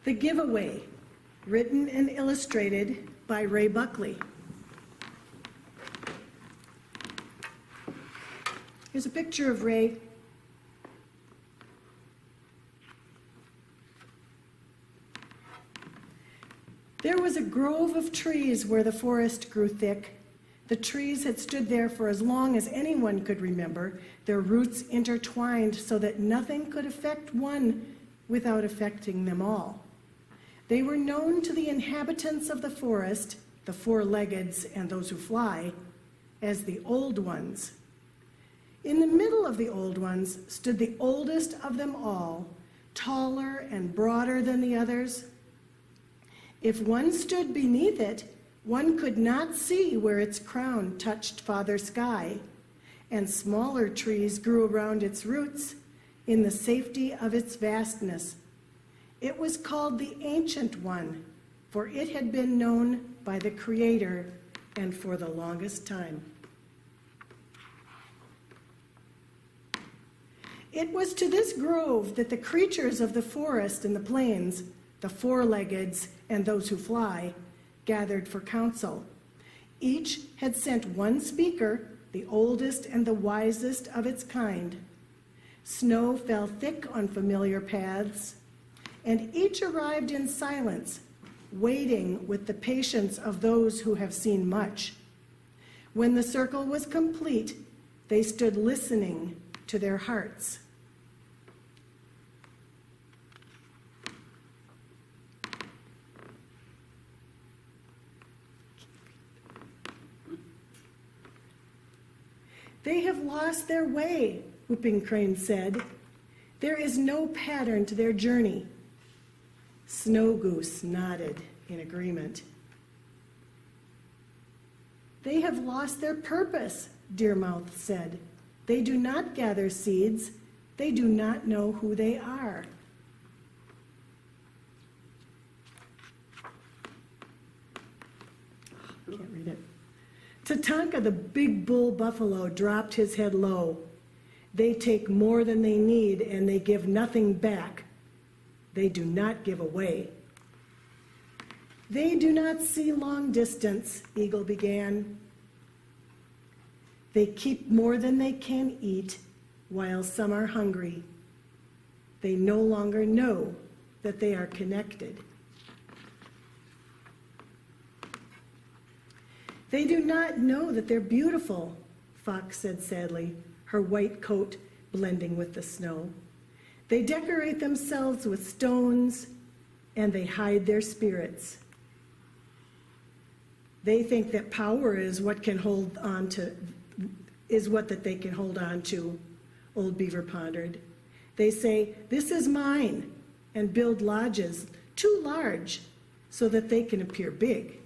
The Giveaway, written and illustrated by Ray Buckley. Here's a picture of Ray. There was a grove of trees where the forest grew thick. The trees had stood there for as long as anyone could remember, their roots intertwined so that nothing could affect one without affecting them all. They were known to the inhabitants of the forest, the four-leggeds and those who fly, as the Old Ones. In the middle of the Old Ones stood the oldest of them all, taller and broader than the others. If one stood beneath it, one could not see where its crown touched Father Sky, and smaller trees grew around its roots in the safety of its vastness. It was called the Ancient One, for it had been known by the Creator and for the longest time. It was to this grove that the creatures of the forest and the plains, the four-leggeds and those who fly, gathered for council. Each had sent one speaker, the oldest and the wisest of its kind. Snow fell thick on familiar paths, and each arrived in silence, waiting with the patience of those who have seen much. When the circle was complete, they stood listening to their hearts. They have lost their way, Whooping Crane said. There is no pattern to their journey. Snow Goose nodded in agreement. They have lost their purpose, Deermouth said. They do not gather seeds. They do not know who they are. I can't read it. Tatanka, the big bull buffalo, dropped his head low. They take more than they need, and they give nothing back. They do not give away. They do not see long distance, Eagle began. They keep more than they can eat, while some are hungry. They no longer know that they are connected. They do not know that they're beautiful, Fox said sadly, her white coat blending with the snow. They decorate themselves with stones, and they hide their spirits. They think that power is what can hold on to, is what that they can hold on to, Old Beaver pondered. They say, "This is mine," and build lodges too large so that they can appear big.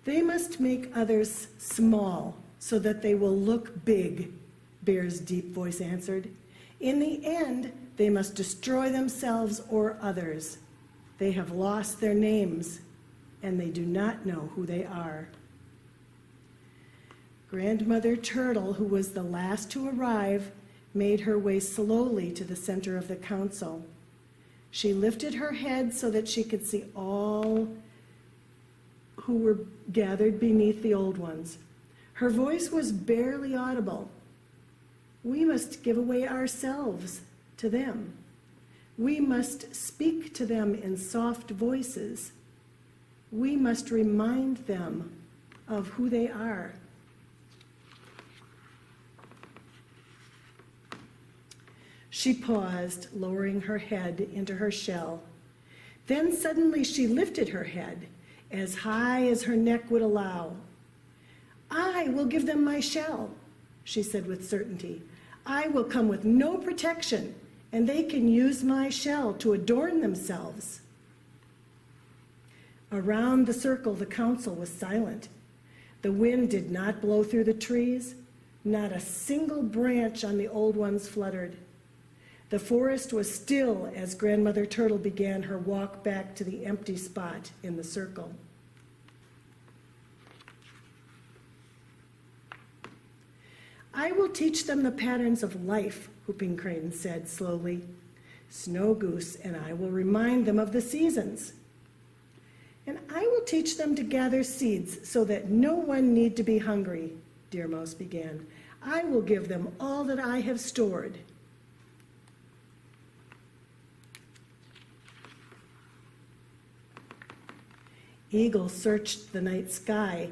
They must make others small so that they will look big, Bear's deep voice answered. In the end, they must destroy themselves or others. They have lost their names, and they do not know who they are. Grandmother Turtle, who was the last to arrive, made her way slowly to the center of the council. She lifted her head so that she could see all who were gathered beneath the Old Ones. Her voice was barely audible. We must give away ourselves to them. We must speak to them in soft voices. We must remind them of who they are. She paused, lowering her head into her shell. Then suddenly she lifted her head as high as her neck would allow. I will give them my shell, she said with certainty. I will come with no protection, and they can use my shell to adorn themselves. Around the circle, the council was silent. The wind did not blow through the trees. Not a single branch on the Old Ones fluttered. The forest was still as Grandmother Turtle began her walk back to the empty spot in the circle. I will teach them the patterns of life, Whooping Crane said slowly. snow goose, and I will remind them of the seasons. And I will teach them to gather seeds so that no one need to be hungry, Deer Mouse began. I will give them all that I have stored. Eagle searched the night sky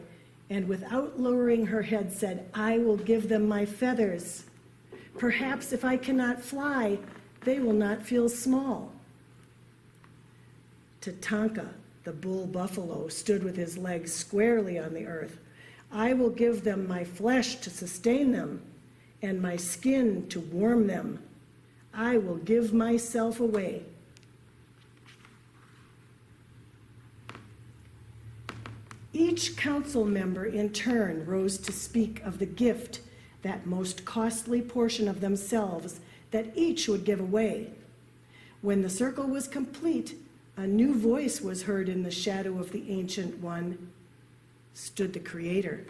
and without lowering her head said, I will give them my feathers. Perhaps if I cannot fly, they will not feel small. Tatanka, the bull buffalo, stood with his legs squarely on the earth. I will give them my flesh to sustain them, and my skin to warm them. I will give myself away. Each council member in turn rose to speak of the gift, that most costly portion of themselves that each would give away. When the circle was complete, a new voice was heard in the shadow of the Ancient One. Stood the Creator.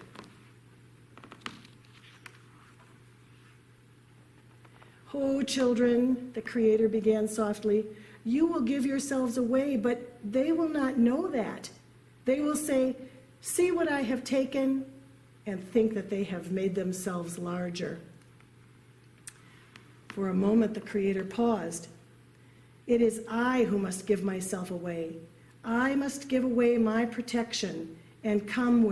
Oh, children, the Creator began softly, you will give yourselves away, but they will not know that. They will say, see what I have taken, and think that they have made themselves larger. For a moment, the Creator paused. It is I who must give myself away. I must give away my protection and come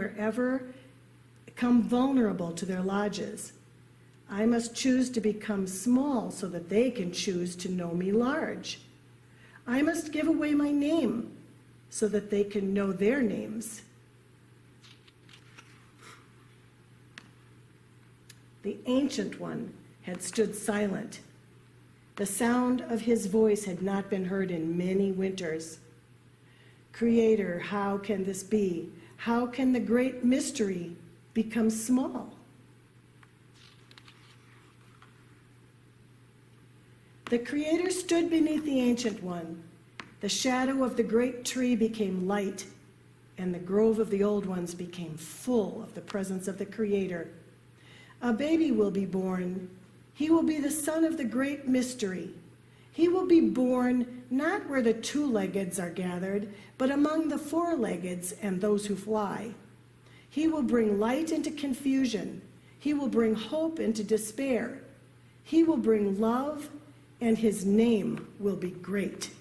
vulnerable to their lodges. I must choose to become small so that they can choose to know me large. I must give away my name so that they can know their names. The Ancient One had stood silent. The sound of his voice had not been heard in many winters. Creator, how can this be? How can the great mystery become small? The Creator stood beneath the Ancient One. The shadow of the great tree became light, and the grove of the old ones became full of the presence of the Creator. A baby will be born. He will be the son of the great mystery. He will be born not where the two-leggeds are gathered, but among the four-leggeds and those who fly. He will bring light into confusion. He will bring hope into despair. He will bring love, and his name will be great.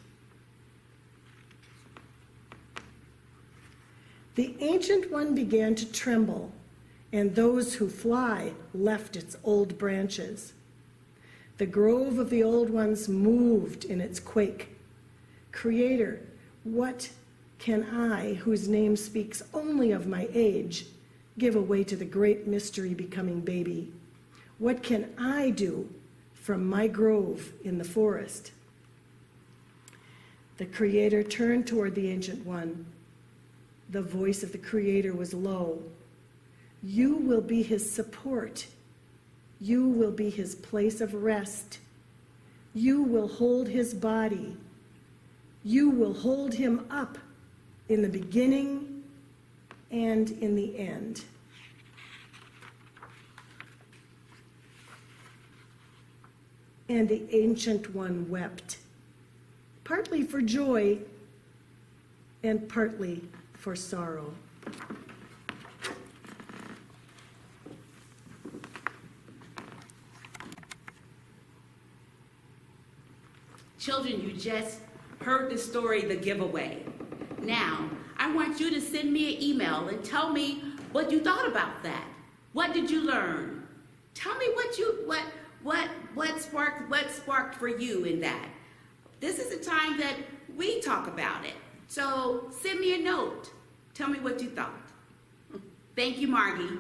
The Ancient One began to tremble, and those who fly left its old branches. The grove of the old ones moved in its quake. Creator, what can I, whose name speaks only of my age, give away to the great mystery becoming baby? What can I do from my grove in the forest? The Creator turned toward the Ancient One. The voice of the Creator was low. You will be his support. You will be his place of rest. You will hold his body. You will hold him up in the beginning and in the end. And the Ancient One wept, partly for joy and partly for sorrow. Children, you just heard the story, The Giveaway. Now, I want you to send me an email and tell me what you thought about that. What did you learn? Tell me what sparked for you in that. This is the time that we talk about it. So send me a note. Tell me what you thought. Thank you, Margie.